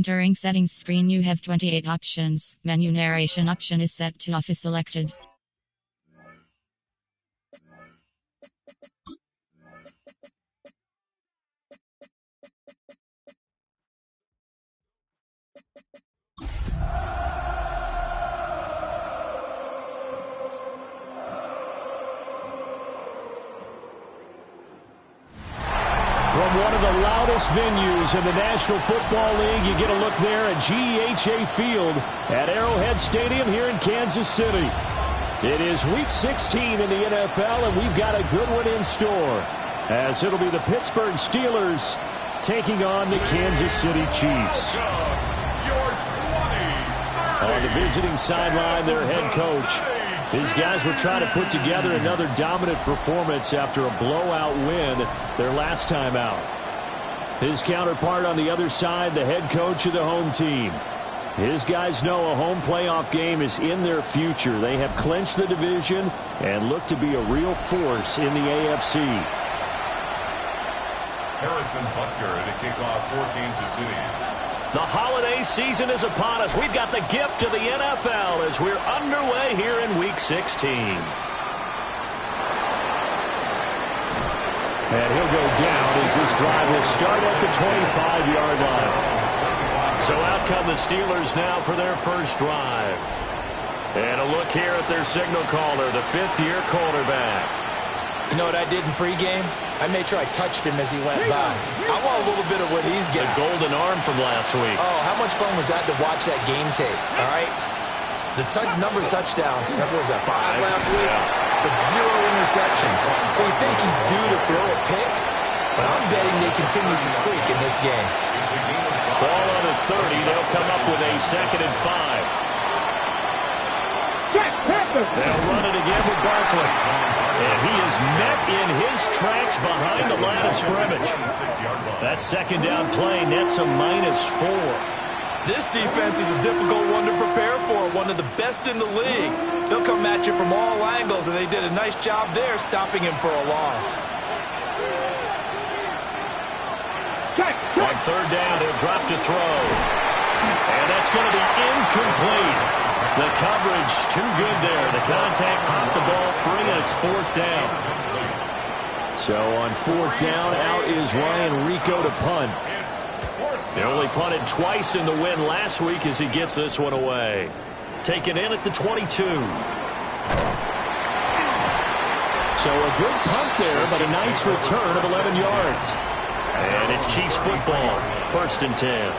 During settings screen you have 28 options. Menu narration option is set to off is selected. From one of the loudest venues in the National Football League, you get a look there at GEHA Field at Arrowhead Stadium here in Kansas City. It is Week 16 in the NFL, and we've got a good one in store, as it'll be the Pittsburgh Steelers taking on the Kansas City Chiefs. On the visiting sideline, their head coach. These guys were trying to put together another dominant performance after a blowout win their last time out. His counterpart on the other side, the head coach of the home team. His guys know a home playoff game is in their future. They have clinched the division and look to be a real force in the AFC. Harrison Butker to kick off for Kansas City. The holiday season is upon us. We've got the gift of the NFL as we're underway here in Week 16. And he'll go down as this drive will start at the 25-yard line. So out come the Steelers now for their first drive. And a look here at their signal caller, the fifth-year quarterback. You know what I did in pregame? I made sure I touched him as he went by. I want a little bit of what he's got. The golden arm from last week. Oh, how much fun was that to watch that game tape, all right? The number of touchdowns, what was that, 5 last week? Yeah. But 0 interceptions. So you think he's due to throw a pick? But I'm betting they continues to streak in this game. Ball on the 30. They'll come up with a 2nd and 5. They'll run it again with Barkley. And he is met in his tracks behind the line of scrimmage. That second down play nets a -4. This defense is a difficult one to prepare for, one of the best in the league. They'll come at you from all angles, and they did a nice job there stopping him for a loss. On 3rd down, he'll drop to throw. And that's going to be incomplete. The coverage too good there. The contact popped the ball free, and it's 4th down. So on 4th down, out is Ryan Rico to punt. He only punted twice in the win last week as he gets this one away. Taken in at the 22. So a good punt there, but a nice return of 11 yards. And it's Chiefs football, 1st and 10.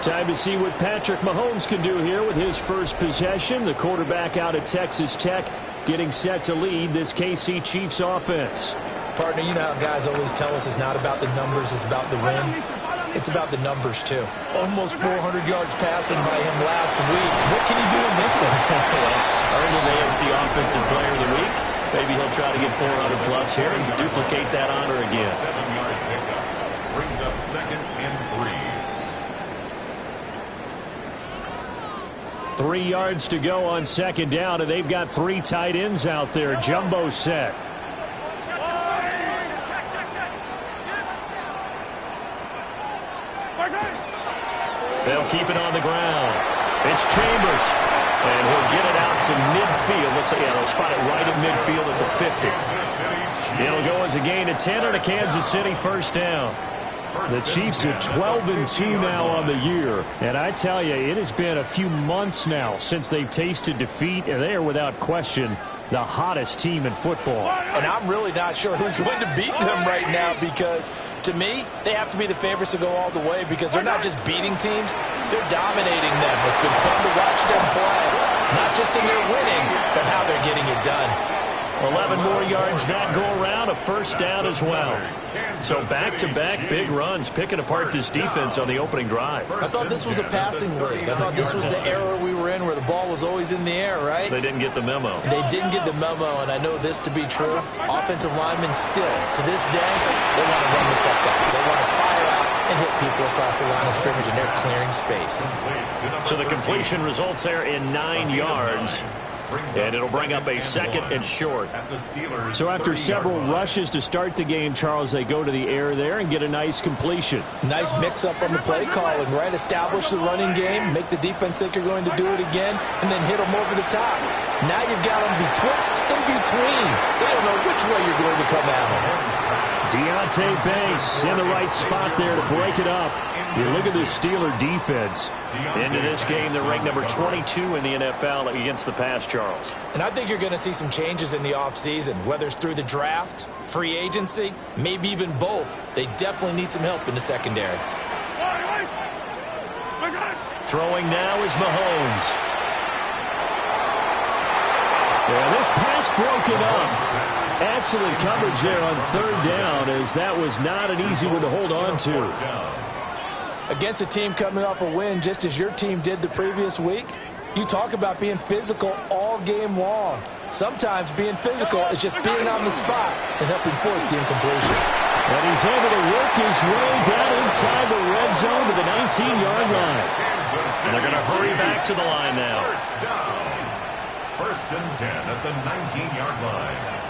Time to see what Patrick Mahomes can do here with his first possession. The quarterback out at Texas Tech getting set to lead this KC Chiefs offense. Partner, you know how guys always tell us it's not about the numbers, it's about the win. It's about the numbers, too. Almost 400 yards passing by him last week. What can he do in this one? Earned an AFC Offensive Player of the Week. Maybe he'll try to get 400 plus here and duplicate that honor again. 7-yard pickup brings up 2nd and 3. 3 yards to go on 2nd down, and they've got 3 tight ends out there. Jumbo set. They'll keep it on the ground. It's Chambers. And he'll get it out to midfield. Looks like they'll spot it right at midfield at the 50. It'll go as a gain of 10 on a Kansas City 1st down. The Chiefs are 12-2 now on the year. And I tell you, it has been a few months now since they've tasted defeat, and they are without question the hottest team in football. And I'm really not sure who's going to beat them right now, because to me, they have to be the favorites to go all the way, because they're not just beating teams, they're dominating them. It's been fun to watch them play, not just in their winning, but how they're getting it done. 11 more yards that go around, a 1st down as well. So back-to-back big runs, picking apart this defense on the opening drive. I thought this was a passing league. I thought this was the era we were in where the ball was always in the air, right? They didn't get the memo. They didn't get the memo, and I know this to be true. Offensive linemen still, to this day, they want to run the puck up. They want to fire out and hit people across the line of scrimmage, and they're clearing space. So the completion results there in 9 yards. And it'll bring up a second and short. So after several rushes to start the game, Charles, they go to the air there and get a nice completion. Nice mix-up on the play calling, right? Establish the running game, make the defense think you're going to do it again, and then hit them over the top. Now you've got them betwixt in between. They don't know which way you're going to come at them. Deontay Banks in the right spot there to break it up. You look at this Steeler defense. Into this game, they're ranked number 22 in the NFL against the pass, Charles. And I think you're going to see some changes in the offseason, whether it's through the draft, free agency, maybe even both. They definitely need some help in the secondary. Throwing now is Mahomes. Yeah, this pass broken up. Excellent coverage there on third down, as that was not an easy one to hold on to. Against a team coming off a win just as your team did the previous week, you talk about being physical all game long. Sometimes being physical is just being on the spot and helping force the incompletion. And he's able to work his way down inside the red zone to the 19-yard line. And they're going to hurry back to the line now. First and 10 at the 19-yard line.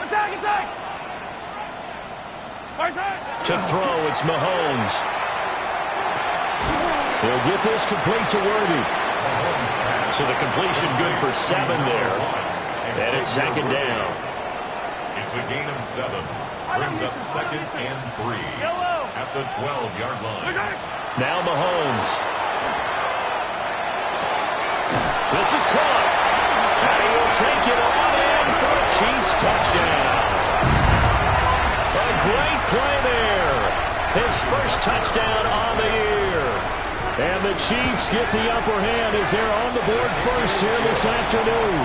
Attack! To throw, it's Mahomes. He'll get this complete to Worthy. So the completion good for 7 there. And it's second down. It's a gain of 7. Brings up second and 3 at the 12-yard line. Now Mahomes. This is caught. And he will take it on in for a Chiefs touchdown. A great play there. His first touchdown on the year. And the Chiefs get the upper hand as they're on the board first here this afternoon.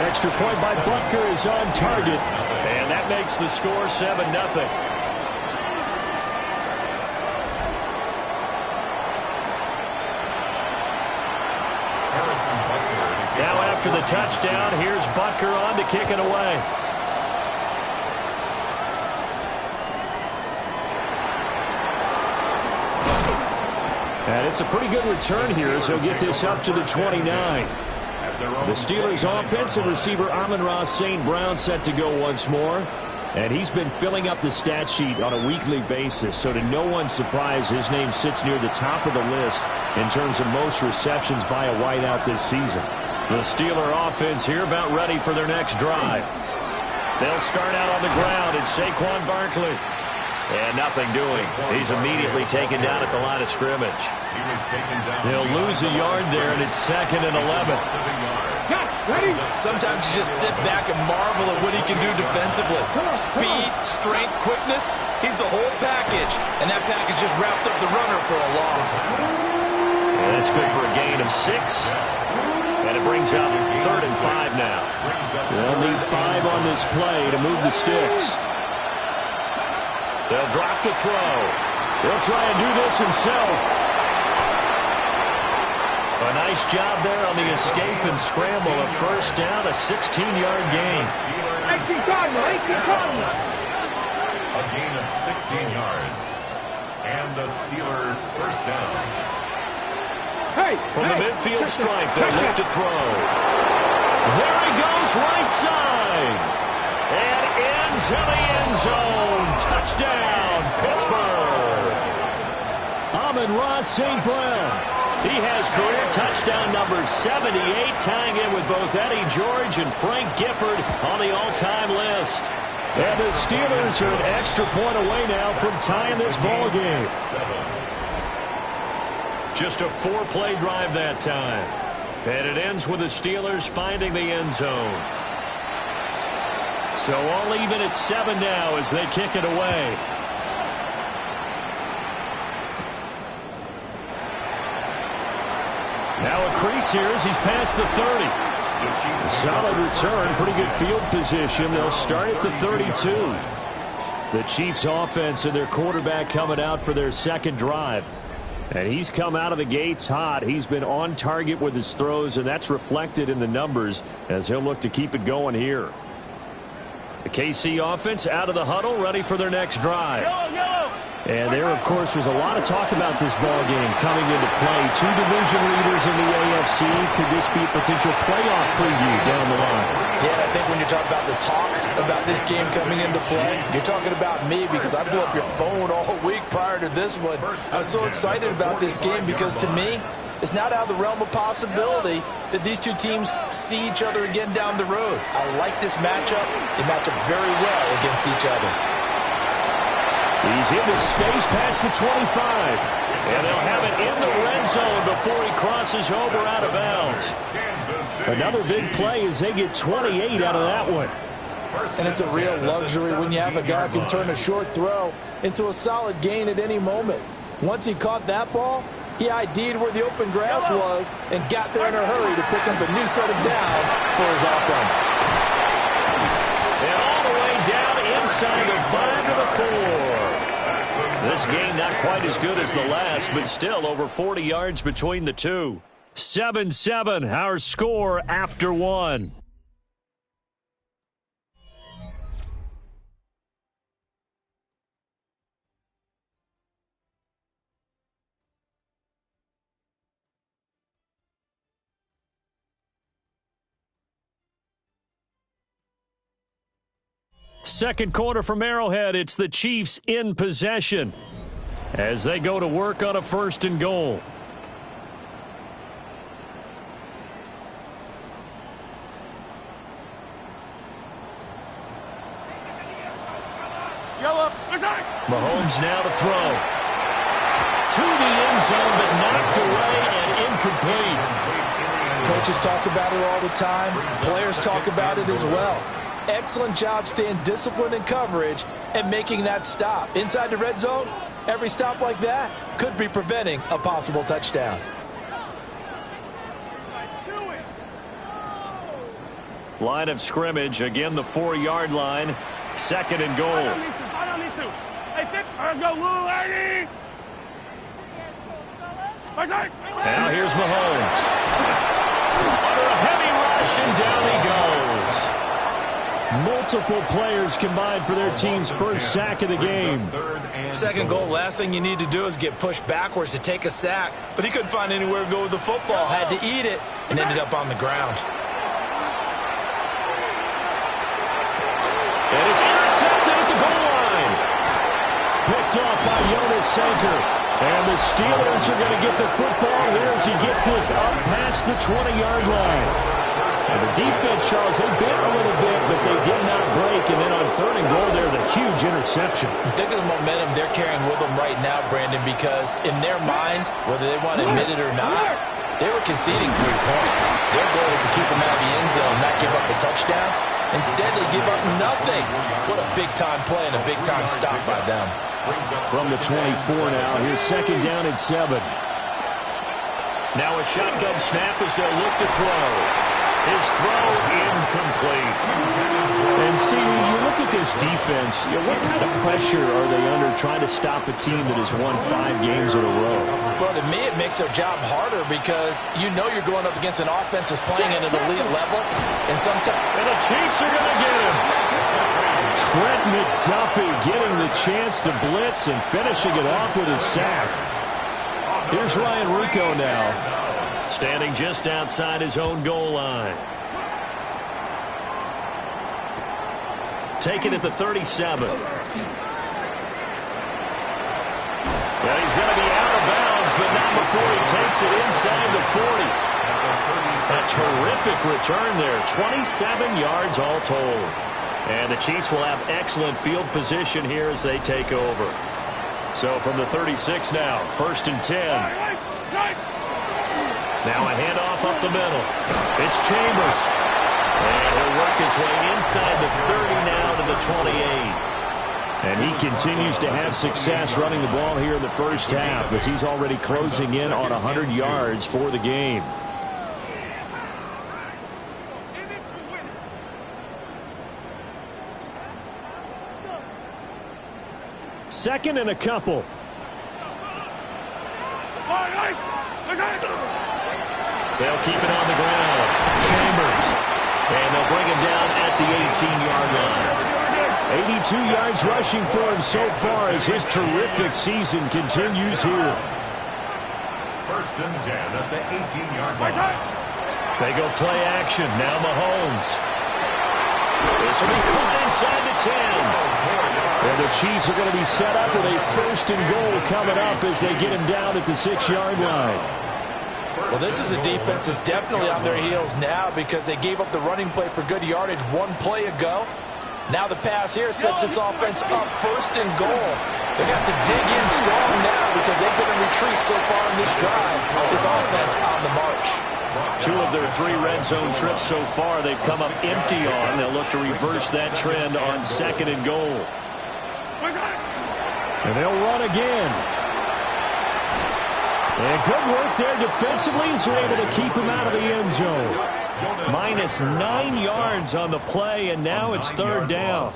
Extra point by Butker is on target. And that makes the score 7-0. Now after the touchdown, here's Butker on to kick it away. And it's a pretty good return here as he'll get this up to the 29. The Steelers' offensive receiver Amon-Ra St. Brown set to go once more. And he's been filling up the stat sheet on a weekly basis. So to no one's surprise, his name sits near the top of the list in terms of most receptions by a wideout this season. The Steeler offense here about ready for their next drive. They'll start out on the ground. It's Saquon Barkley. And nothing doing. He's immediately taken down at the line of scrimmage. They'll lose a yard there, and it's second and 11. Sometimes you just sit back and marvel at what he can do defensively. Speed, strength, quickness, he's the whole package. And that package just wrapped up the runner for a loss. And that's good for a gain of 6. And it brings up third and 5 now. They'll need 5 on this play to move the sticks. They'll drop the throw. He'll try and do this himself. A nice job there on the escape and scramble. A first down, a 16-yard gain. A gain of 16 yards. And the Steeler first down. From the midfield stripe, they'll look to throw. There he goes, right side. And into the end zone. Touchdown, Pittsburgh. Amon-Ra St. Brown. He has career touchdown number 78, tying in with both Eddie George and Frank Gifford on the all-time list. And the Steelers are an extra point away now from tying this ball game. Just a 4-play drive that time. And it ends with the Steelers finding the end zone. So all even at 7 now as they kick it away. Now a crease here as he's past the 30. Solid return, pretty good field position. They'll start at the 32. The Chiefs offense and their quarterback coming out for their second drive. And he's come out of the gates hot. He's been on target with his throws, and that's reflected in the numbers as he'll look to keep it going here. The KC offense out of the huddle, ready for their next drive. And there, of course, was a lot of talk about this ball game coming into play. Two division leaders in the AFC. Could this be a potential playoff preview down the line? Yeah, I think when you're talking about the talk about this game coming into play, you're talking about me because I blew up your phone all week prior to this one. I was so excited about this game because, to me, it's not out of the realm of possibility that these two teams see each other again down the road. I like this matchup. They match up very well against each other. He's into space past the 25. And they'll have it in the red zone before he crosses over out of bounds. Another big play as they get 28 out of that one. And it's a real luxury when you have a guy who can turn a short throw into a solid gain at any moment. Once he caught that ball, he ID'd where the open grass was and got there in a hurry to pick up a new set of downs for his offense. And all the way down inside the 5 to the 4. This game not quite as good as the last, but still over 40 yards between the two. 7-7, our score after one. Second quarter from Arrowhead, it's the Chiefs in possession as they go to work on a 1st and goal. Mahomes now to throw. To the end zone, but knocked away and incomplete. Coaches talk about it all the time. Players talk about it as well. Excellent job staying disciplined in coverage and making that stop. Inside the red zone, every stop like that could be preventing a possible touchdown. Line of scrimmage, again the 4-yard line. 2nd and goal. Now here's Mahomes. Under a heavy rush, and down he goes. Multiple players combined for their team's first sack of the game. 2nd goal, last thing you need to do is get pushed backwards to take a sack, but he couldn't find anywhere to go with the football, had to eat it, and ended up on the ground. And it's intercepted at the goal line. Picked off by Jonas Sanker. And the Steelers are going to get the football here as he gets this up past the 20-yard line. And the defense, Charles, they bit a little bit, but they did not break. And then on 3rd and goal there, the huge interception. Think of the momentum they're carrying with them right now, Brandon, because in their mind, whether they want to admit it or not, they were conceding 3 points. Their goal is to keep them out of the end zone, not give up a touchdown. Instead, they give up nothing. What a big-time play and a big-time stop by them. From the 24 now, here's 2nd down and 7. Now a shotgun snap as they'll look to throw. His throw incomplete. And see, you look at this defense, what kind of pressure are they under trying to stop a team that has won 5 games in a row? Well, to me, it makes their job harder because you know you're going up against an offense that's playing at an elite level. And the Chiefs are going to get him. Trent McDuffie getting the chance to blitz and finishing it off with a sack. Here's Ryan Rico now, standing just outside his own goal line. Taken at the 37. Well, he's going to be out of bounds, but not before he takes it inside the 40. A terrific return there, 27 yards all told. And the Chiefs will have excellent field position here as they take over. So from the 36 now, 1st and 10. Now a handoff up the middle. It's Chambers. And he'll work his way inside the 30 now to the 28. And he continues to have success running the ball here in the first half as he's already closing in on 100 yards for the game. Second and a couple. They'll keep it on the ground. Chambers. And they'll bring him down at the 18-yard line. 82 yards rushing for him so far as his terrific season continues here. First and 10 at the 18-yard line. They go play action. Now Mahomes. This will be caught inside the 10. And the Chiefs are going to be set up with a first and goal coming up as they get him down at the 6-yard line. Well, this is a defense that's definitely on their heels now because they gave up the running play for good yardage one play ago. Now the pass here sets this offense up first and goal. They have to dig in strong now because they've been in retreat so far in this drive. This offense on the march. 2 of their 3 red zone trips so far they've come up empty on. They'll look to reverse that trend on second and goal. And they'll run again. And good work there defensively as they're able to keep him out of the end zone. Minus 9 yards on the play, and now it's third down.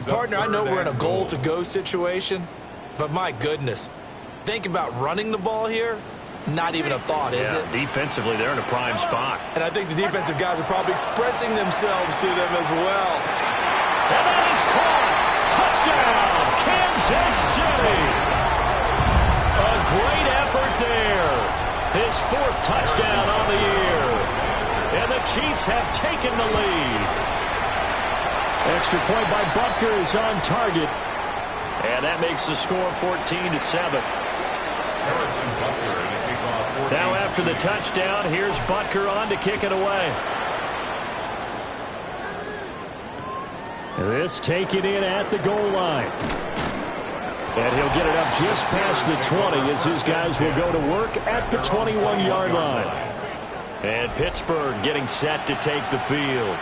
Partner, I know we're in a goal-to-go situation, but my goodness, think about running the ball here. Not even a thought, is it? Defensively, they're in a prime spot. And I think the defensive guys are probably expressing themselves to them as well. And that is caught. Touchdown, Kansas City. A great effort there. His 4th touchdown on the year. And the Chiefs have taken the lead. Extra point by Butker is on target. And that makes the score 14-7. Now after the touchdown, here's Butker on to kick it away. This taken in at the goal line. And he'll get it up just past the 20 as his guys will go to work at the 21-yard line. And Pittsburgh getting set to take the field.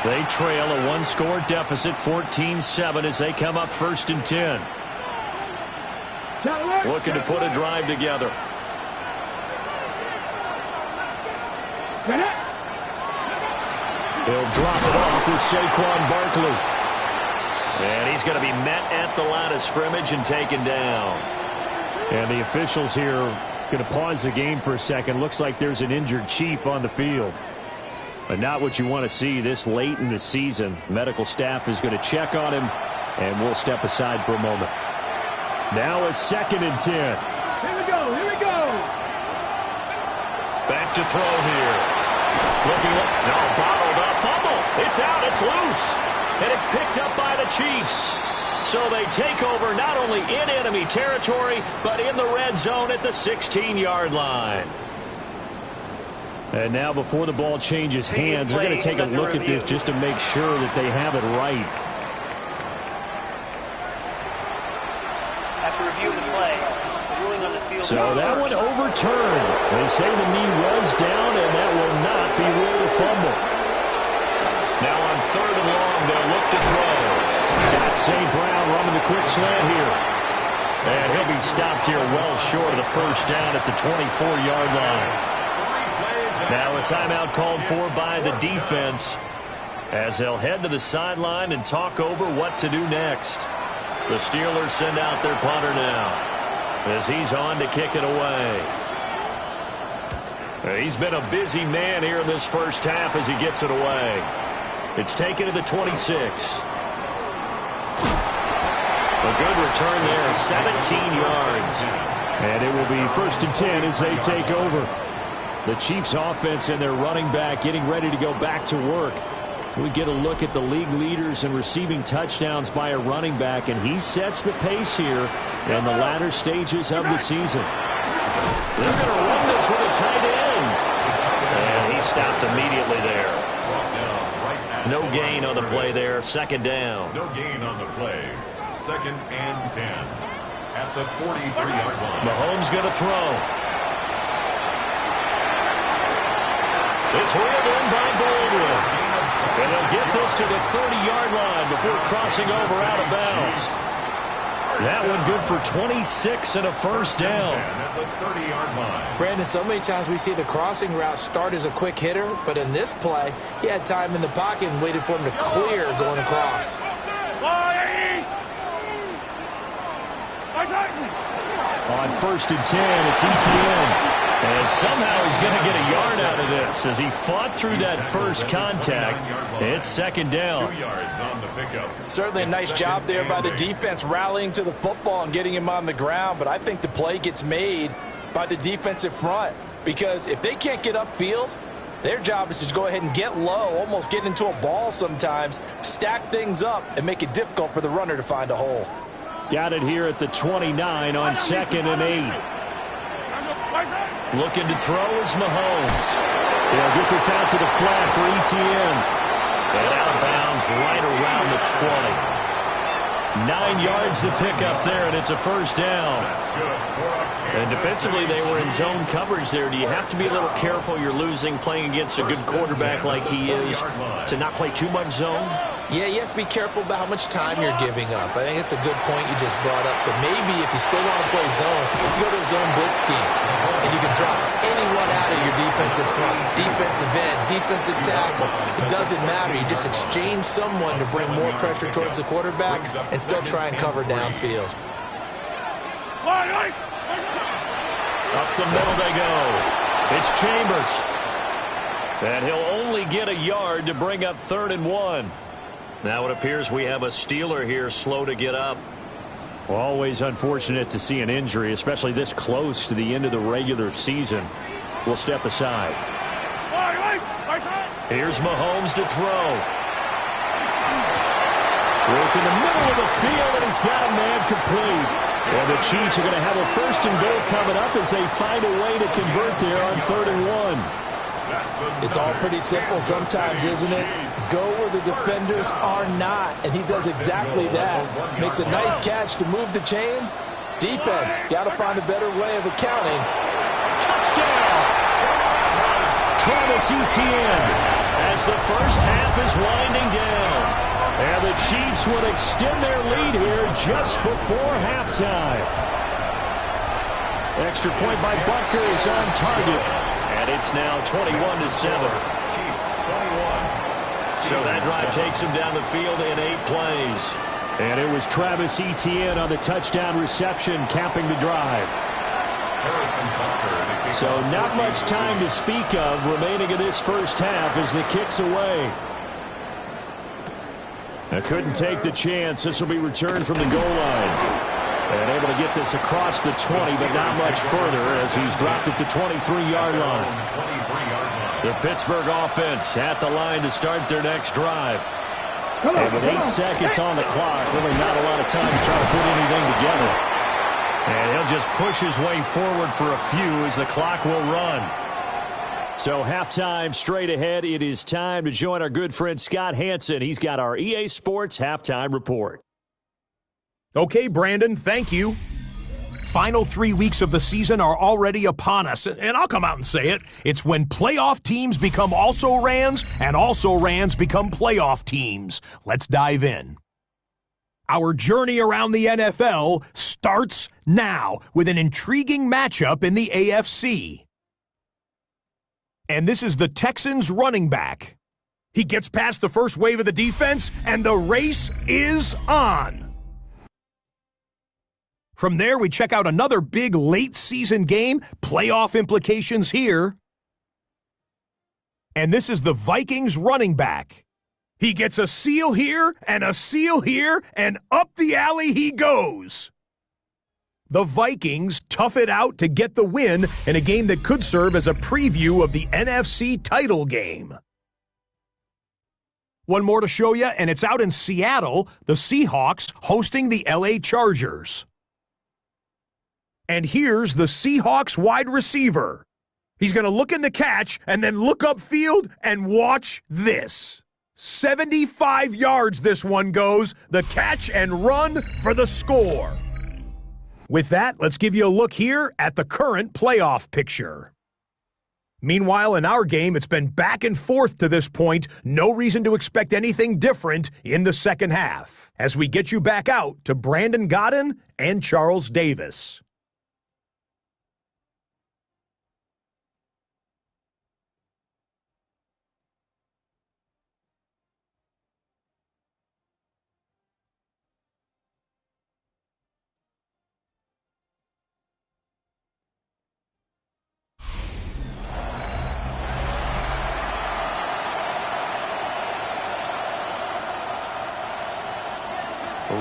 They trail a 1-score deficit, 14-7, as they come up first and 10. Looking to put a drive together. He'll drop it off with Saquon Barkley. And he's going to be met at the line of scrimmage and taken down. And the officials here going to pause the game for a second. Looks like there's an injured Chief on the field. But not what you want to see this late in the season. Medical staff is going to check on him, and we'll step aside for a moment. Now a second and 10. Here we go, here we go. Back to throw here. Looking up, no, bottled up, fumble. It's out, it's loose. And it's picked up by the Chiefs. So they take over not only in enemy territory, but in the red zone at the 16-yard line. And now before the ball changes hands, they're going to take a look at this just to make sure that they have it right. After reviewing the play, the ruling on the field. So that one overturned. They say the knee was down, and that will not be ruled a fumble. Now on 3rd and long, they'll look to throw. Got St. Brown running the quick slant here. And he'll be stopped here well short of the first down at the 24-yard line. Now a timeout called for by the defense as they'll head to the sideline and talk over what to do next. The Steelers send out their punter now as he's on to kick it away. He's been a busy man here in this first half as he gets it away. It's taken to the 26. A good return there, 17 yards. And it will be first and 10 as they take over. The Chiefs offense and their running back getting ready to go back to work. We get a look at the league leaders in receiving touchdowns by a running back, and he sets the pace here in the latter stages of the season. They're going to run this with a tight end. And he stopped immediately there. No gain on the play there. Second down. No gain on the play. Second and 10 at the 43-yard line. Mahomes going to throw. It's reeled in by Baldwin. And they'll get this to the 30-yard line before crossing over out of bounds. That one good for 26 and a first down. At the 30-yard line. Brandon, so many times we see the crossing route start as a quick hitter, but in this play, he had time in the pocket and waited for him to clear going across. On 1st and 10, it's ETN. And somehow he's going to get a yard out of this as he fought through that first contact. It's 2nd down. 2 yards on the pickup. Certainly a nice job there by the defense rallying to the football and getting him on the ground. But I think the play gets made by the defensive front because if they can't get upfield, their job is to go ahead and get low, almost get into a ball sometimes, stack things up, and make it difficult for the runner to find a hole. Got it here at the 29 on 2nd and 8. Looking to throw is Mahomes. He'll get this out to the flat for ETN. And out of bounds right around the 20. 9 yards to pick up there, and it's a 1st down. And defensively, they were in zone coverage there. Do you have to be a little careful? You're losing playing against a good quarterback like he is to not play too much zone? Yeah, you have to be careful about how much time you're giving up. I think it's a good point you just brought up. So maybe if you still want to play zone, you go to a zone blitz scheme, and you can drop anyone out of your defensive front, defensive end, defensive tackle. It doesn't matter. You just exchange someone to bring more pressure towards the quarterback and still try and cover downfield. Up the middle they go. It's Chambers. And he'll only get a yard to bring up 3rd and 1. Now it appears we have a Steeler here slow to get up. Well, always unfortunate to see an injury, especially this close to the end of the regular season. We'll step aside. Here's Mahomes to throw. Work in the middle of the field, and he's got a man complete. And the Chiefs are going to have a 1st and goal coming up as they find a way to convert there on 3rd and 1. It's all pretty simple sometimes, isn't it? Go where the defenders are not, and he does exactly that. Makes a nice catch to move the chains. Defense, got to find a better way of accounting. Touchdown! Travis Etienne as the first half is winding down. And the Chiefs would extend their lead here just before halftime. Extra point by Butker is on target. And it's now 21-7. So that drive takes him down the field in 8 plays. And it was Travis Etienne on the touchdown reception capping the drive. So not much time to speak of remaining in this first half as the kick's away. I couldn't take the chance. This will be returned from the goal line. And able to get this across the 20, but not much further as he's dropped at the 23-yard line. The Pittsburgh offense at the line to start their next drive. And with 8 seconds on the clock, really not a lot of time to try to put anything together. And he'll just push his way forward for a few as the clock will run. So halftime straight ahead. It is time to join our good friend Scott Hansen. He's got our EA Sports halftime report. Okay, Brandon, thank you. Final 3 weeks of the season are already upon us, and I'll come out and say it. It's when playoff teams become also-rans, and also-rans become playoff teams. Let's dive in. Our journey around the NFL starts now with an intriguing matchup in the AFC. And this is the Texans running back. He gets past the first wave of the defense, and the race is on. From there, we check out another big late-season game, playoff implications here. And this is the Vikings running back. He gets a seal here, and a seal here, and up the alley he goes. The Vikings tough it out to get the win in a game that could serve as a preview of the NFC title game. One more to show you, and it's out in Seattle, the Seahawks hosting the LA Chargers. And here's the Seahawks wide receiver. He's going to look in the catch and then look upfield and watch this. 75 yards this one goes, the catch and run for the score. With that, let's give you a look here at the current playoff picture. Meanwhile, in our game, it's been back and forth to this point. No reason to expect anything different in the second half, as we get you back out to Brandon Godden and Charles Davis.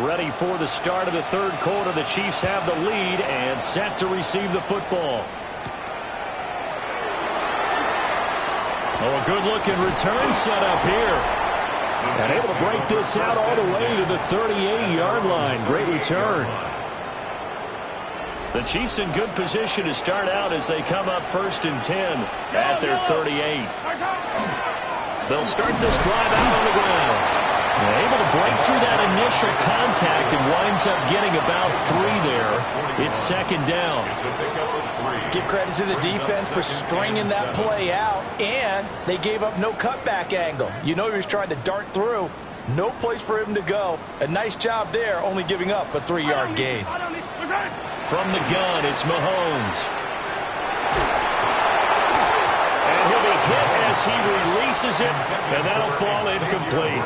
Ready for the start of the third quarter. The Chiefs have the lead and set to receive the football. Oh, a good-looking return set up here. And able to break this out all the way to the 38-yard line. Great return. The Chiefs in good position to start out as they come up 1st and 10 at their 38. They'll start this drive out on the ground. They're able to break through that initial contact and winds up getting about 3 there. It's 2nd down. Give credit to the defense for stringing that play out, and they gave up no cutback angle. You know he was trying to dart through. No place for him to go. A nice job there, only giving up a 3-yard gain. From the gun, it's Mahomes. And he'll be hit as he releases it, and that'll fall incomplete.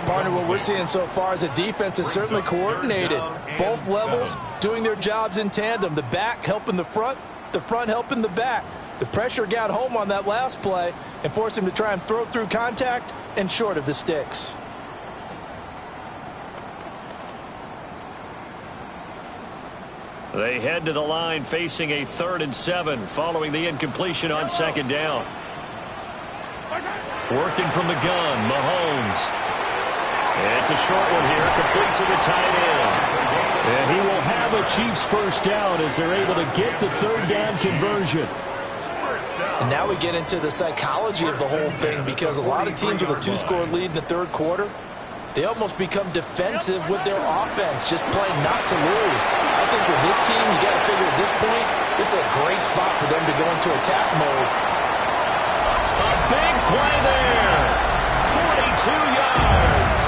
Partner, what we're seeing so far is a defense that's certainly coordinated. Both levels doing their jobs in tandem. The back helping the front helping the back. The pressure got home on that last play and forced him to try and throw through contact and short of the sticks. They head to the line facing a 3rd and 7 following the incompletion on 2nd down. Working from the gun, Mahomes. It's a short one here, complete to the tight end. And he will have a Chiefs 1st down as they're able to get the 3rd down conversion. And now we get into the psychology of the whole thing, because a lot of teams with a 2-score lead in the 3rd quarter, they almost become defensive with their offense, just playing not to lose. I think with this team, you got to figure at this point, this is a great spot for them to go into attack mode. A big play there. 42 yards.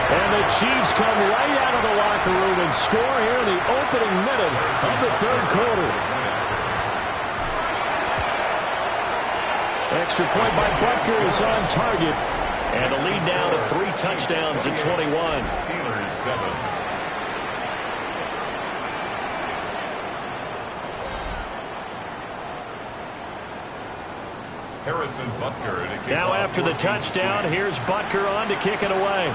And the Chiefs come right out of the locker room and score here in the opening minute of the 3rd quarter. Extra point by Butker is on target. And the lead now to 3 touchdowns at 21. Steelers 7. Harrison Butker to kick Now off after the touchdown, here's Butker on to kick it away.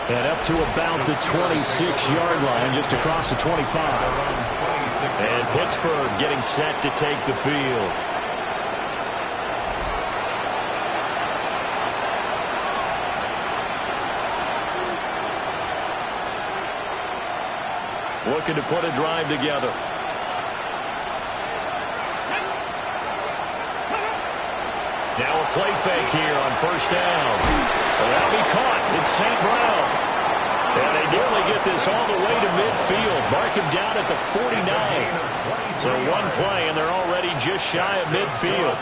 And up to about the 26-yard line, just across the 25. And Pittsburgh getting set to take the field. Looking to put a drive together. Now a play fake here on 1st down. Well, that'll be caught. It's St. Brown. And they nearly get this all the way to midfield. Mark him down at the 49. So one play, and they're already just shy of midfield.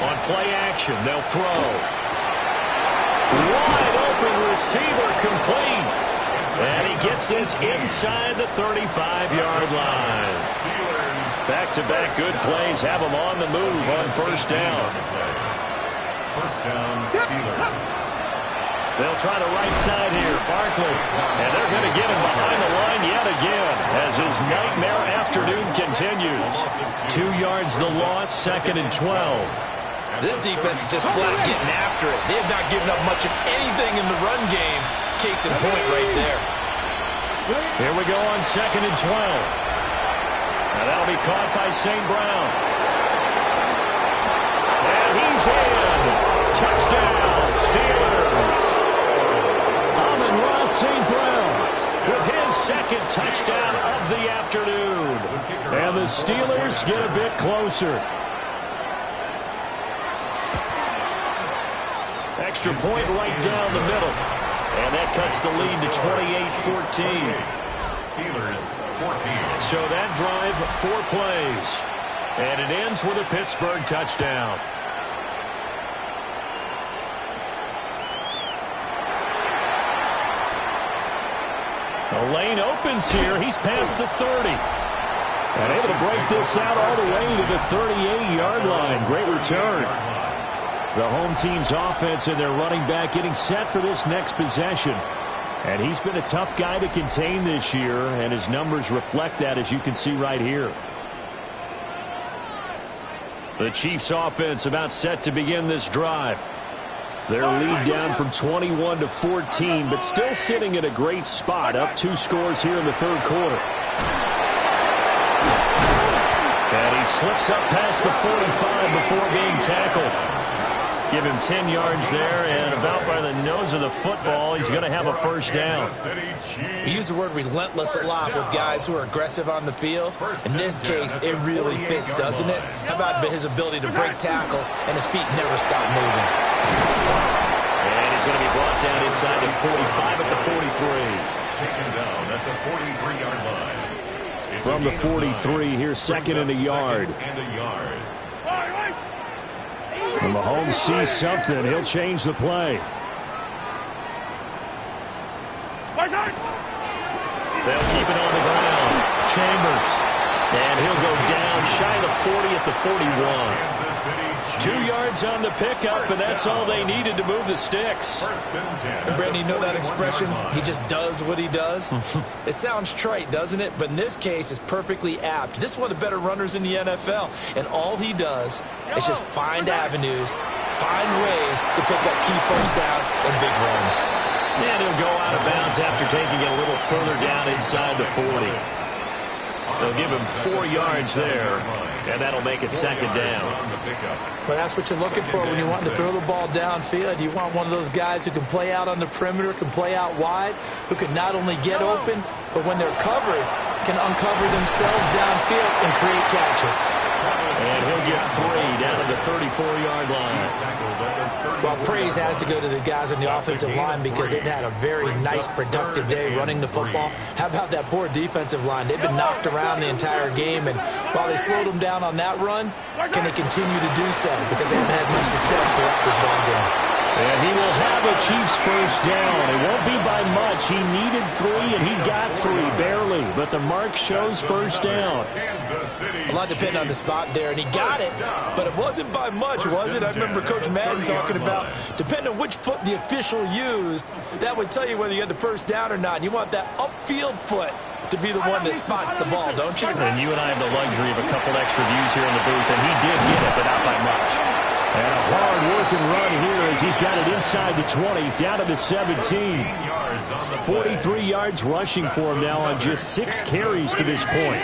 On play action, they'll throw. Wide open receiver complete. And he gets this inside the 35-yard line. Back-to-back good plays have him on the move on 1st down. 1st down, Steelers. They'll try the right side here, Barkley. And they're going to get him behind the line yet again as his nightmare afternoon continues. 2 yards the loss, 2nd and 12. This defense is just flat getting after it. They have not given up much of anything in the run game. Case in point right there. Here we go on 2nd and 12. And that'll be caught by St. Brown. And he's in. Touchdown, Steelers. Amon-Ra St. Brown with his 2nd touchdown of the afternoon. And the Steelers get a bit closer. Extra point right down the middle. And that cuts the lead to 28-14. Steelers 14. So that drive, 4 plays. And it ends with a Pittsburgh touchdown. The lane opens here. He's past the 30. And able to break this out all the way to the 38-yard line. Great return. The home team's offense and their running back getting set for this next possession. And he's been a tough guy to contain this year, and his numbers reflect that, as you can see right here. The Chiefs offense about set to begin this drive. Their lead down from 21 to 14, but still sitting in a great spot, up 2 scores here in the third quarter. And he slips up past the 45 before being tackled. Give him 10 yards there, and about by the nose of the football, he's going to have a first down. We use the word relentless a lot with guys who are aggressive on the field. In this case, it really fits, doesn't it? How about his ability to break tackles, and his feet never stop moving. And he's going to be brought down inside the 45 at the 43. Taken down at the 43-yard line. From the 43, here's second and a yard. When Mahomes sees something, he'll change the play. They'll keep it on the ground. Chambers. And he'll go down shy of the 40 at the 41. 2 yards on the pickup, and that's all they needed to move the sticks. And Brandon, you know that expression? He just does what he does? It sounds trite, doesn't it? But in this case, it's perfectly apt. This is one of the better runners in the NFL. And all he does is just find avenues, find ways to pick up key first downs and big runs. And he'll go out of bounds after taking it a little further down inside the 40. They'll give him 4 yards there, and that'll make it second down. Well, that's what you're looking for when you want to throw the ball downfield. You want one of those guys who can play out on the perimeter, can play out wide, who can not only get open, but when they're covered, can uncover themselves downfield and create catches. And he'll get 3 down to the 34-yard line. Well, praise has to go to the guys on the offensive line because they've had a very nice, productive day running the football. How about that poor defensive line? They've been knocked around the entire game, and while they slowed them down on that run, can they continue to do so? Because they haven't had much success throughout this ball game. And he will have a Chiefs first down. It won't be by much. He needed 3, and he got 3, barely. But the mark shows first down. A lot depended on the spot there, and he got it. But it wasn't by much, was it? I remember Coach Madden talking about, depending on which foot the official used, that would tell you whether you had the first down or not. You want that upfield foot to be the one that spots the ball, don't you? And you and I have the luxury of a couple extra views here in the booth, and he did get it, but not by much. And a hard-working run here as he's got it inside the 20, down to the 17. 43 yards rushing for him now on just 6 carries to this point.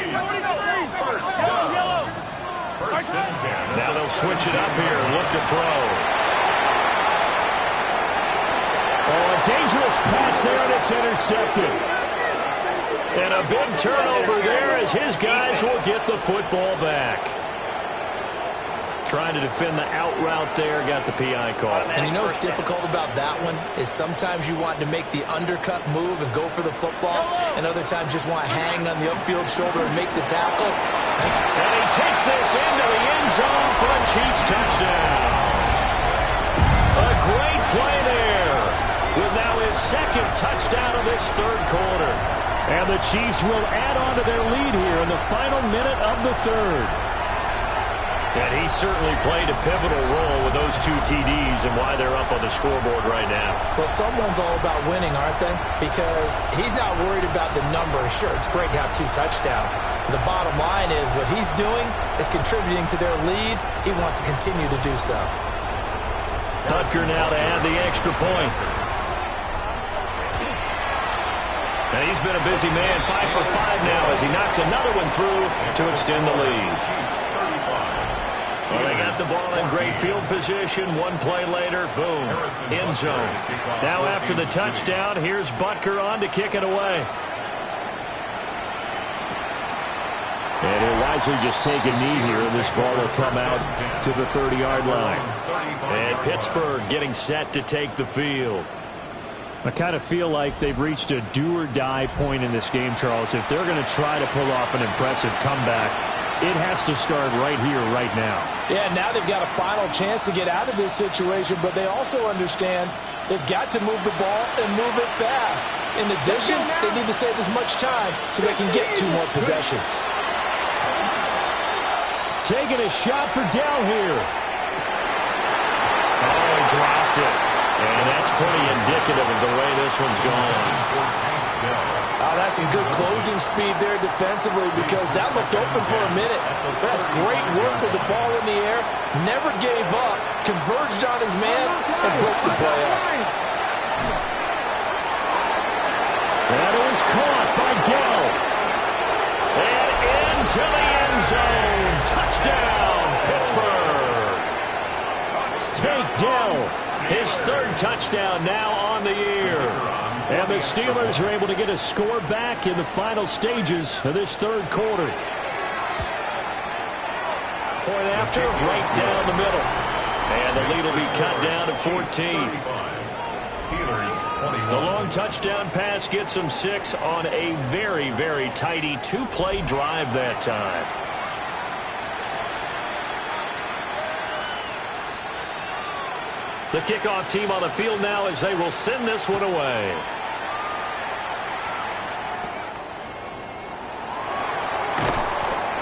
Now they'll switch it up here, look to throw. Oh, a dangerous pass there, and it's intercepted. And a big turnover there as his guys will get the football back. Trying to defend the out route there, got the PI call. And you know what's difficult about that one is sometimes you want to make the undercut move and go for the football, and other times just want to hang on the upfield shoulder and make the tackle. And he takes this into the end zone for a Chiefs touchdown. A great play there with now his second touchdown of this third quarter. And the Chiefs will add on to their lead here in the final minute of the third. And he certainly played a pivotal role with those 2 TDs and why they're up on the scoreboard right now. Well, someone's all about winning, aren't they? Because he's not worried about the number. Sure, it's great to have 2 touchdowns. But the bottom line is what he's doing is contributing to their lead. He wants to continue to do so. Butker now to add the extra point. And he's been a busy man, 5 for 5 now as he knocks another one through to extend the lead. Well, they got the ball in great field position. 1 play later, boom, end zone. Now after the touchdown, here's Butker on to kick it away. And he'll wisely just take a knee here, and this ball will come out to the 30-yard line. And Pittsburgh getting set to take the field. I kind of feel like they've reached a do-or-die point in this game, Charles. If they're going to try to pull off an impressive comeback, it has to start right here, right now. Yeah, now they've got a final chance to get out of this situation, but they also understand they've got to move the ball and move it fast. In addition, they need to save as much time so they can get 2 more possessions. Taking a shot for Dell here. Oh, he dropped it. And that's pretty indicative of the way this one's gone. Oh, that's some good closing speed there defensively because that looked open for a minute. That's great work with the ball in the air. Never gave up, converged on his man, and broke the play up. That was caught by Dell. And into the end zone. Touchdown, Pittsburgh. Take Dell. His third touchdown now on the year. And the Steelers are able to get a score back in the final stages of this third quarter. Point after, right down the middle. And the lead will be cut down to 14. The long touchdown pass gets them 6 on a very, very tidy 2-play drive that time. The kickoff team on the field now as they will send this one away.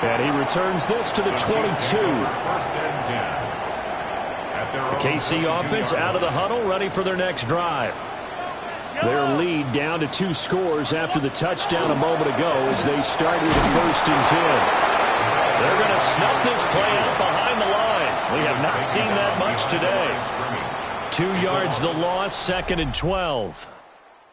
And he returns this to the 22. The KC offense out of the huddle, ready for their next drive. Their lead down to 2 scores after the touchdown a moment ago as they start with a 1st and 10. They're going to snuff this play out behind the line. We have not seen that much today. 2 yards the loss, 2nd and 12.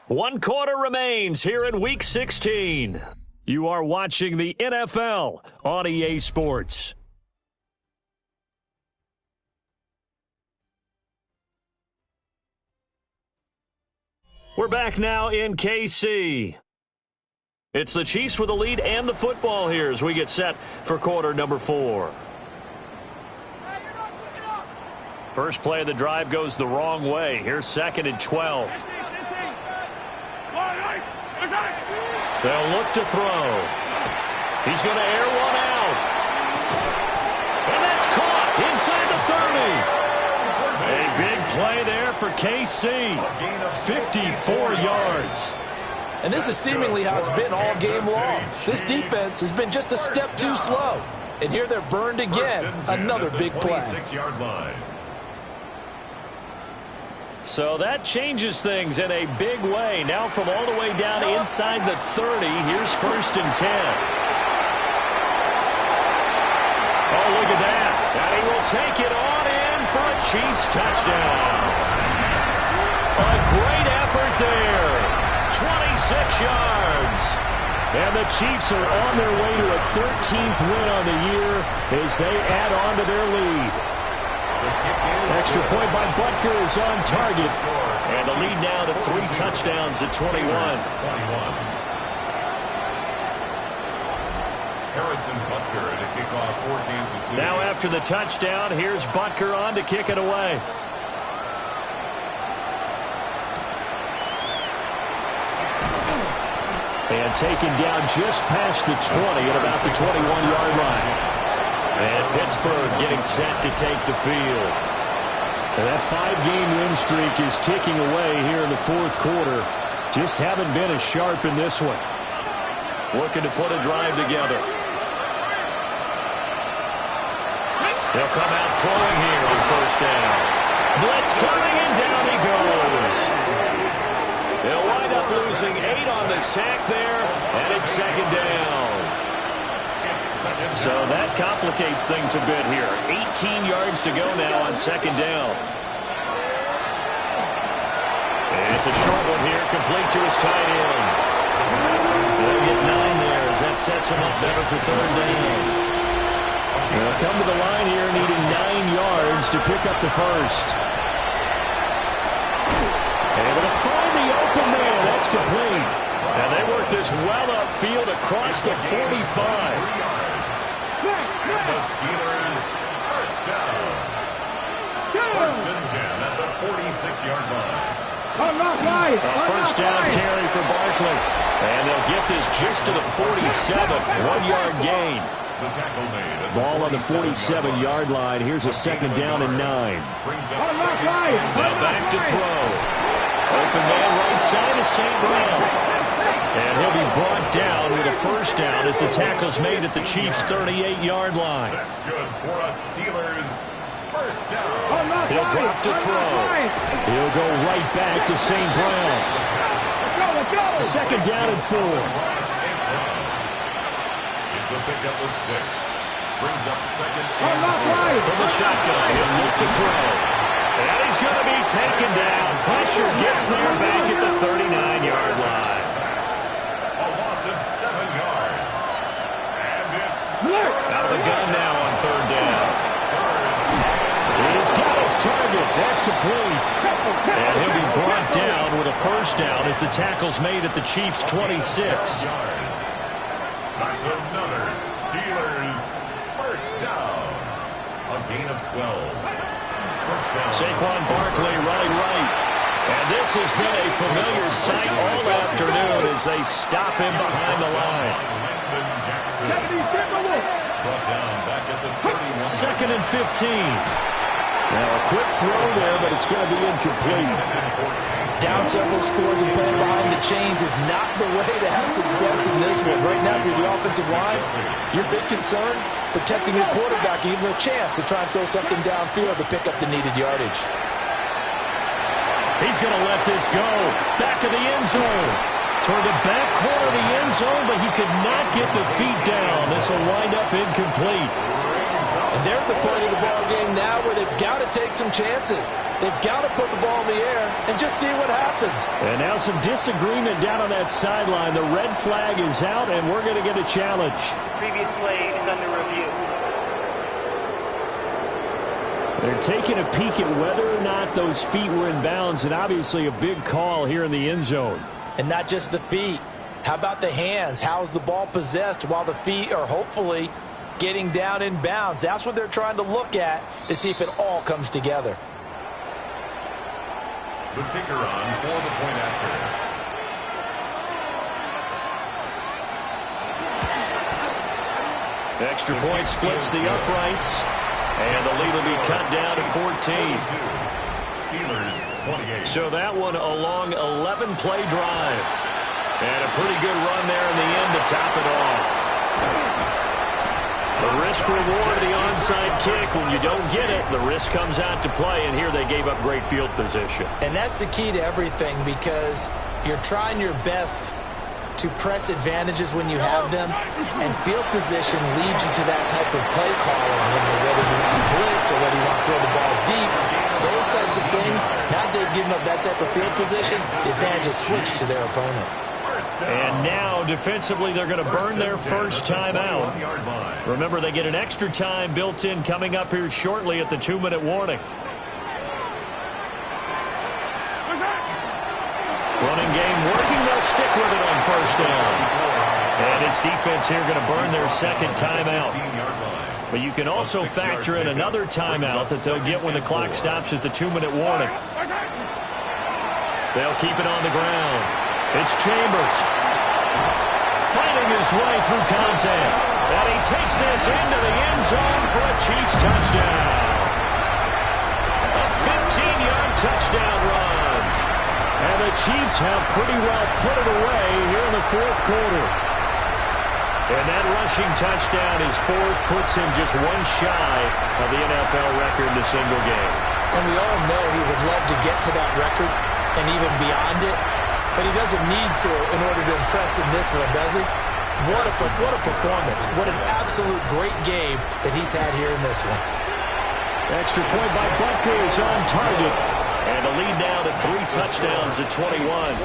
1 quarter remains here in Week 16. You are watching the NFL on EA Sports. We're back now in KC. It's the Chiefs with the lead and the football here as we get set for quarter number 4. First play of the drive goes the wrong way. Here's 2nd and 12. They'll look to throw. He's going to air one out. And that's caught inside the 30. A big play there for KC. 54 yards. And this is seemingly how it's been all game long. This defense has been just a step too slow. And here they're burned again. Another big play. So that changes things in a big way. Now from all the way down inside the 30, here's 1st and 10. Oh, look at that. And he will take it on in for a Chiefs touchdown. A great effort there. 26 yards. And the Chiefs are on their way to a 13th win on the year as they add on to their lead. Extra point by Butker is on target. And the lead now to 3 touchdowns at 21. Harrison Butker to kick off for Kansas City. Now after the touchdown, here's Butker on to kick it away. And taken down just past the 20 at about the 21-yard line. And Pittsburgh getting set to take the field. And that 5-game win streak is ticking away here in the 4th quarter. Just haven't been as sharp in this one. Looking to put a drive together. They'll come out throwing here on 1st down. Blitz coming and down he goes. They'll wind up losing 8 on the sack there, and it's 2nd down. So that complicates things a bit here. 18 yards to go now on 2nd down. And it's a short one here, complete to his tight end. They'll get 9 there as that sets him up better for 3rd down. They'll come to the line here needing 9 yards to pick up the 1st. Able to find the open man. That's complete. And they work this well upfield across the 45. The Steelers first down. 1st and 10 at the 46-yard line. A 1st down carry for Barkley. And they'll get this just to the 47. 1-yard gain. The tackle made. Ball on the 47-yard line. Here's a 2nd down and 9. Now back to throw. Open man right side is St. Brown. And he'll be brought down with a 1st down as the tackle's made at the Chiefs' 38-yard line. That's good for a Steelers 1st down. He'll drop to throw. He'll go right back to St. Brown. Second down and 4. It's a pickup of 6. Brings up second and From the shotgun, he'll look to throw. And he's going to be taken down. Pressure gets there back at the 39-yard line. a loss of 7 yards. As it's Out of the gun now on third down. He's got his target. That's complete. And he'll be brought down with a first down as the tackle's made at the Chiefs' 26. yards. That's another Steelers first down. A gain of 12. First down. Saquon Barkley running right. And this has been a familiar sight all afternoon as they stop him behind the line. Landon Jackson. Brought down back at the 31. Second and 15. Now a quick throw there, but it's going to be incomplete. Down several scores and playing behind the chains is not the way to have success in this one. Right now, if you're the offensive line, your big concern, protecting your quarterback, and even a chance to try and throw something downfield to pick up the needed yardage. He's going to let this go. Back of the end zone. Toward the back corner of the end zone, but he could not get the feet down. This will wind up incomplete. And they're at the point of the ball game now where they've got to take some chances. They've got to put the ball in the air and just see what happens. And now some disagreement down on that sideline. The red flag is out, and we're going to get a challenge. Previous play is under review. They're taking a peek at whether or not those feet were in bounds, and obviously a big call here in the end zone. And not just the feet. How about the hands? How's the ball possessed while the feet are hopefully getting down in bounds? That's what they're trying to look at to see if it all comes together. The kicker on for the point after. Extra point splits the uprights, and the lead will be cut down to 14. Steelers 28. So that one a long 11-play drive. And a pretty good run there in the end to top it off. The risk-reward of the onside kick. When you don't get it, the risk comes out to play, and here they gave up great field position. And that's the key to everything, because you're trying your best to press advantages when you have them, and field position leads you to that type of play calling, whether you want to blitz or whether you want to throw the ball deep. Those types of things, now they've given up that type of field position, the advantage is switched to their opponent. And now, defensively, they're going to burn their first time out. Remember, they get an extra time built in coming up here shortly at the 2-minute warning. Running game working. They'll stick with it on first down. And his defense here going to burn their second timeout. But you can also factor in another timeout that they'll get when the clock stops at the 2-minute warning. They'll keep it on the ground. It's Chambers fighting his way through contact. And he takes this into the end zone for a Chiefs touchdown. A 15-yard touchdown run. And the Chiefs have pretty well put it away here in the fourth quarter. And that rushing touchdown, his fourth, puts him just one shy of the NFL record in a single game. And we all know he would love to get to that record and even beyond it. But he doesn't need to in order to impress in this one, does he? What a performance. What an absolute great game that he's had here in this one. Extra point by Butker is on target. And the lead now to 3 touchdowns at 21. 49.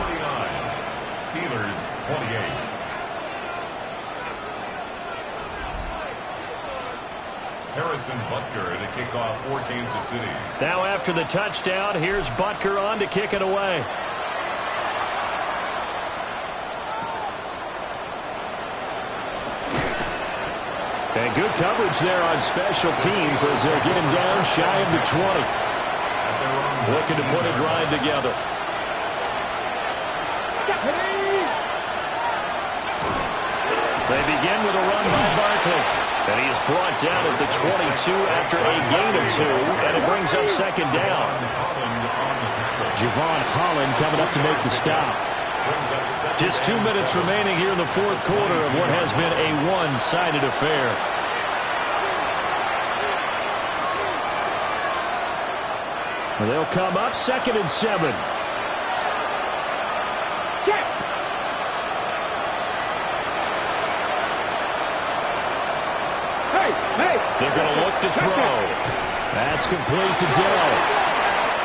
Steelers 28. Harrison Butker to kick off for Kansas City. Now after the touchdown, here's Butker on to kick it away. And good coverage there on special teams as they'll get him down shy of the 20. Looking to put a drive together. They begin with a run by Barkley. And he is brought down at the 22 after a gain of 2. And it brings up second down. Javon Holland coming up to make the stop. Just 2 minutes remaining here in the fourth quarter of what has been a one-sided affair. They'll come up 2nd and 7. They're going to look to throw. That's complete to Dell.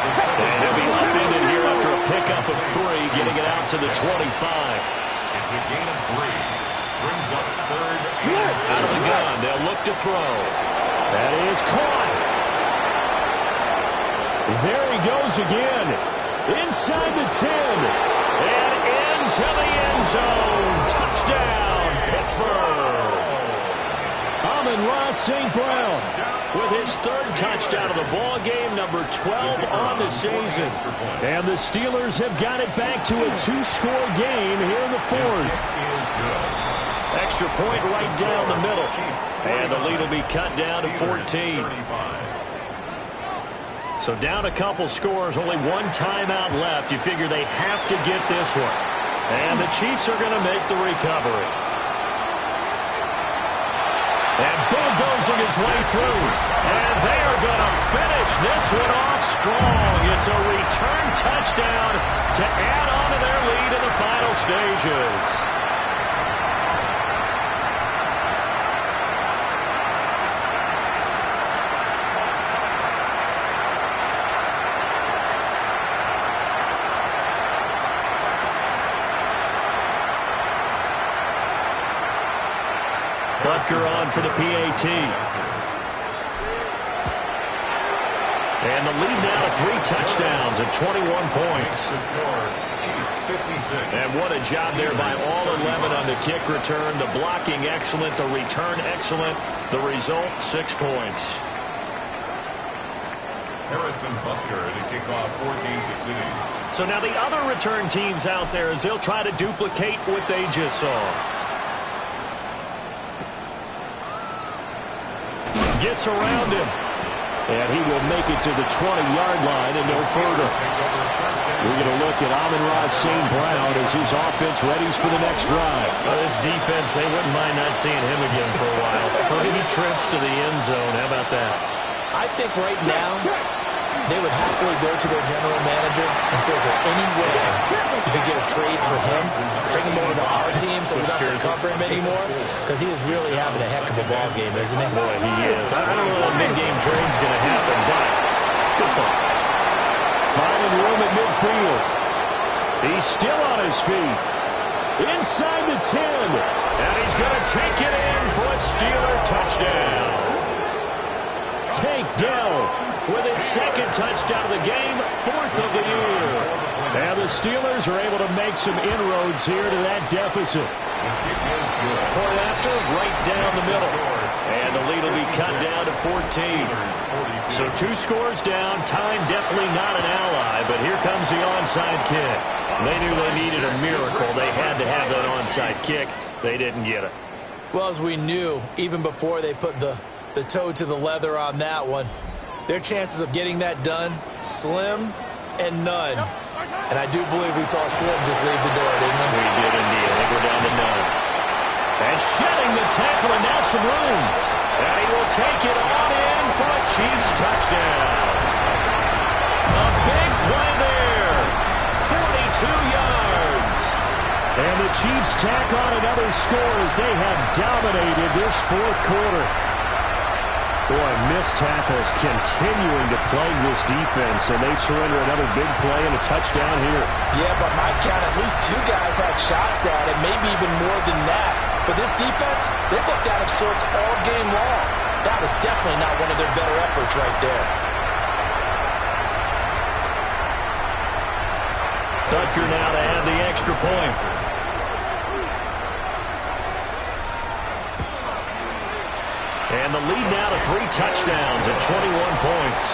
And he'll be upended here after a pickup of 3, getting it out to the 25. It's a gain of 3. Brings up third and out of the gun. They'll look to throw. That is caught. There he goes again. Inside the 10. And into the end zone. Touchdown, Pittsburgh. Amon-Ra St. Brown with his 3rd touchdown of the ball game, number 12 on the season. And the Steelers have got it back to a 2-score game here in the 4th. Extra point right down the middle. And the lead will be cut down to 14. So down a couple scores, only 1 timeout left. You figure they have to get this one. And the Chiefs are going to make the recovery. And bulldozing his way through. And they are going to finish this one off strong. It's a return touchdown to add on to their lead in the final stages. Butker on for the PAT. And the lead now to 3 touchdowns and 21 points. And what a job there by all 11 on the kick return. The blocking excellent, the return excellent. The result, 6 points. Harrison Butker to kick off for Kansas City. So now the other return teams out there as they'll try to duplicate what they just saw. Gets around him. And he will make it to the 20-yard line and no further. We're going to look at Amon-Ra St. Brown as his offense readies for the next drive. Well, this defense, they wouldn't mind not seeing him again for a while. 3 trips to the end zone. How about that? I think right now they would happily go to their general manager and say, is there any way you could get a trade for him, bring him over to our team so we don't have to cover him anymore? Because he is really having a heck of a ball game, isn't he? Boy, he is. I don't know if a mid-game trade's going to happen, but good thought. Finding room at midfield. He's still on his feet. Inside the 10. And he's going to take it in for a Steeler touchdown. Tank Dell with his 2nd touchdown of the game, 4th of the year. And the Steelers are able to make some inroads here to that deficit. Point after, right down the middle. And the lead will be cut down to 14. So 2 scores down. Time definitely not an ally, but here comes the onside kick. They knew they needed a miracle. They had to have that onside kick. They didn't get it. Well, as we knew, even before they put the toe to the leather on that one, their chances of getting that done, slim and none. And I do believe we saw Slim just leave the door, didn't we? We did indeed. I think we're down to none. And shedding the tackle, and now some room. And he will take it on in for a Chiefs touchdown. A big play there. 42 yards. And the Chiefs tack on another score as they have dominated this 4th quarter. Boy, missed tackles continuing to plague this defense, and they surrender another big play and a touchdown here. Yeah, but my count, at least 2 guys had shots at it, maybe even more than that. But this defense, they looked out of sorts all game long. That was definitely not one of their better efforts right there. Butker now to add the extra point. And the lead now to 3 touchdowns and 21 points.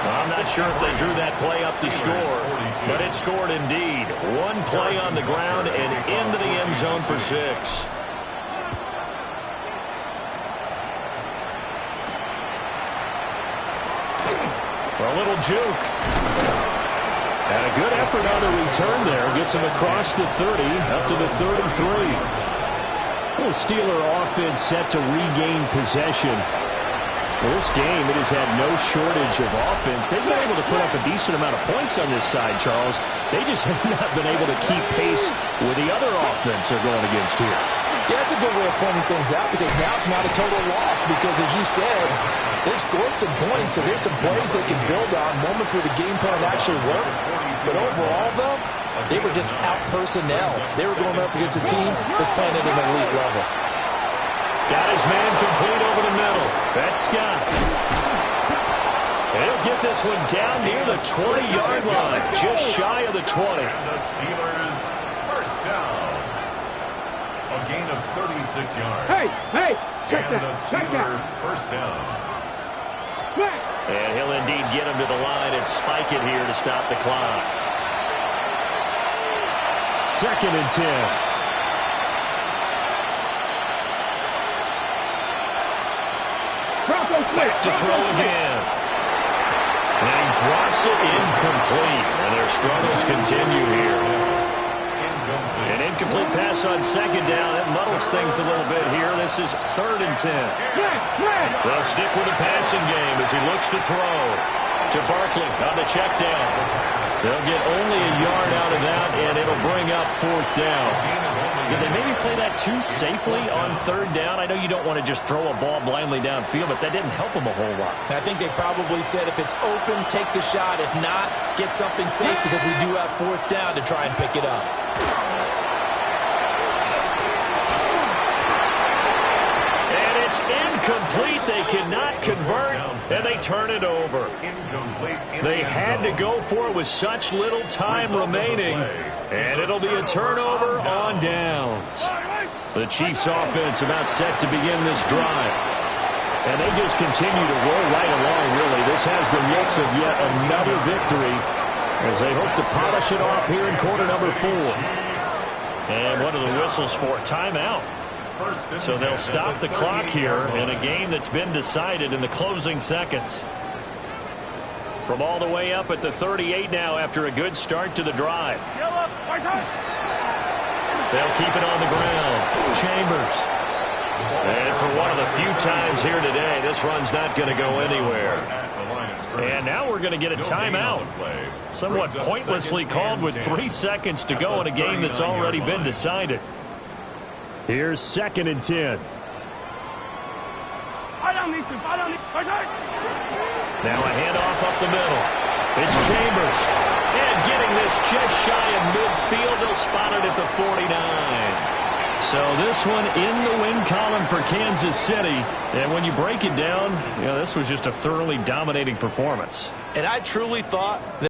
I'm not sure if they drew that play up to score, but it scored indeed. 1 play on the ground and into the end zone for 6. A little juke. And a good effort on the return there. Gets him across the 30, up to the 33. The Steeler offense set to regain possession. Well, this game, it has had no shortage of offense. They've been able to put up a decent amount of points on this side, Charles. They just have not been able to keep pace with the other offense they're going against here. Yeah, that's a good way of pointing things out because now it's not a total loss because, as you said, they've scored some points, so there's some plays they can build on, moments where the game plan actually worked. But overall, though, they were just out-personnel. They were going up against a team that's playing at an elite level. Got his man complete over the middle. That's Scott. And he'll get this one down near the 20-yard line, just shy of the 20. And the Steelers first down. A gain of 36 yards. Hey, check and that, the check Steelers that. first down. And he'll indeed get him to the line and spike it here to stop the clock. 2nd and 10. Back to throw again. And he drops it incomplete. And their struggles continue here. An incomplete pass on 2nd down. That muddles things a little bit here. This is 3rd and 10. They'll stick with the passing game as he looks to throw to Barkley on the check down. They'll get only a yard out of that, and it'll bring up 4th down. Did they maybe play that too safely on 3rd down? I know you don't want to just throw a ball blindly downfield, but that didn't help them a whole lot. I think they probably said if it's open, take the shot. If not, get something safe because we do have 4th down to try and pick it up. And it's incomplete. They cannot convert, and they turn it over. They had to go for it with such little time remaining, and it'll be a turnover on downs. The Chiefs' offense about set to begin this drive. And they just continue to roll right along, really. This has the looks of yet another victory as they hope to polish it off here in quarter number 4. And what are the whistles for? Timeout. So they'll stop the clock here in a game that's been decided in the closing seconds. From all the way up at the 38 now after a good start to the drive. They'll keep it on the ground. Chambers. And for one of the few times here today, this run's not going to go anywhere. And now we're going to get a timeout. Somewhat pointlessly called with 3 seconds to go in a game that's already been decided. Here's 2nd and 10. Now a handoff up the middle. It's Chambers. And getting this just shy of midfield. They'll spot it at the 49. So this one in the win column for Kansas City. And when you break it down, this was just a thoroughly dominating performance. And I truly thought that